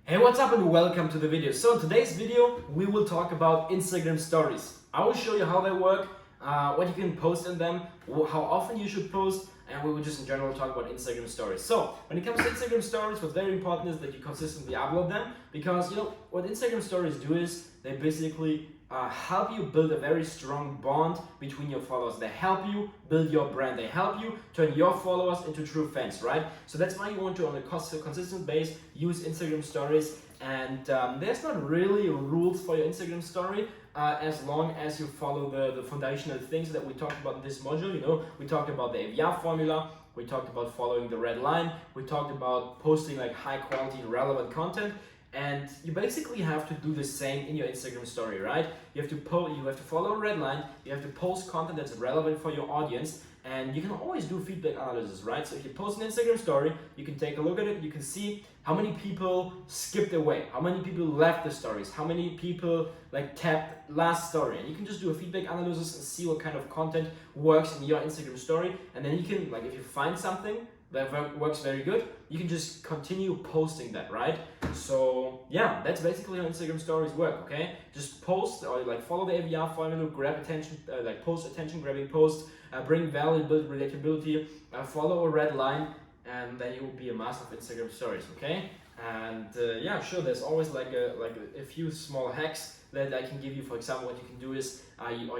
Hey, what's up and welcome to the video. So in today's video, we will talk about Instagram stories. I will show you how they work, what you can post in them, how often you should post, and we will just in general talk about Instagram stories. So when it comes to Instagram stories, what's very important is that you consistently upload them because what Instagram stories do is they basically help you build a very strong bond between your followers. They help you build your brand. They help you turn your followers into true fans, right? So that's why you want to, on a consistent base, use Instagram stories. And there's not really rules for your Instagram story as long as you follow the foundational things that we talked about in this module. We talked about the AVR formula. We talked about following the red line. We talked about posting like high quality and relevant content. And you basically have to do the same in your Instagram story, right? You have to follow a red line, you have to post content that's relevant for your audience, and you can always do feedback analysis, right? So if you post an Instagram story, you can take a look at it, you can see how many people skipped away, how many people left the stories, how many people tapped last story, and you can just do a feedback analysis and see what kind of content works in your Instagram story, and then you can, if you find something that works very good, you can just continue posting that, right? So yeah, that's basically how Instagram stories work, okay? Just post or follow the AVR formula, grab attention, post attention grabbing posts, bring value, build relatability, follow a red line, and then you will be a master of Instagram stories, okay? And yeah, sure, there's always a few small hacks that I can give you. For example, what you can do is,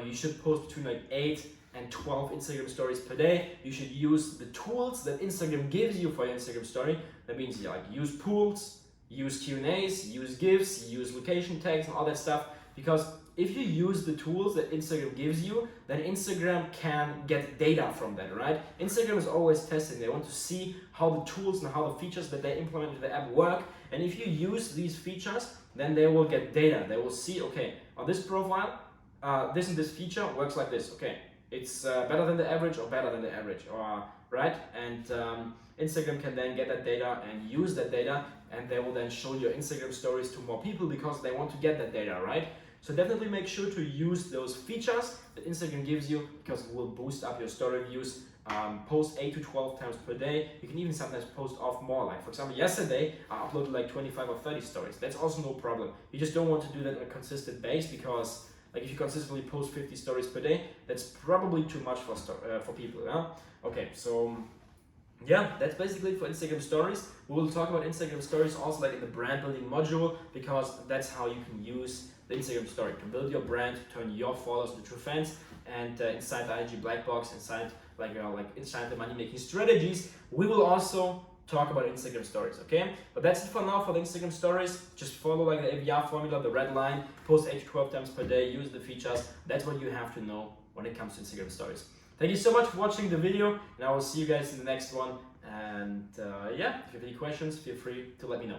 you should post between 8 and 12 Instagram stories per day. You should use the tools that Instagram gives you for your Instagram story. That means use pools, use Q&As, use GIFs, use location tags and all that stuff. Because if you use the tools that Instagram gives you, then Instagram can get data from that, right? Instagram is always testing. They want to see how the tools and how the features that they implement into the app work. And if you use these features, then they will get data. They will see, okay, on this profile, this and this feature works like this. Okay, it's better than the average or better than the average, right? And Instagram can then get that data and use that data, and they will then show your Instagram stories to more people because they want to get that data, right? So definitely make sure to use those features that Instagram gives you because it will boost up your story views. Post 8 to 12 times per day. You can even sometimes post off more. For example, yesterday I uploaded 25 or 30 stories. That's also no problem. You just don't want to do that on a consistent base because if you consistently post 50 stories per day, that's probably too much for people. Yeah? Okay, so yeah, that's basically it for Instagram stories. We will talk about Instagram stories also in the brand building module because that's how you can use the Instagram story to build your brand, turn your followers into true fans, and inside the IG Black Box, inside inside the money making strategies, we will also talk about Instagram stories, okay? But that's it for now for the Instagram stories. Just follow the AVR formula, the red line, post 8 to 12 times per day, use the features. That's what you have to know when it comes to Instagram stories. Thank you so much for watching the video, and I will see you guys in the next one. And yeah, if you have any questions, feel free to let me know.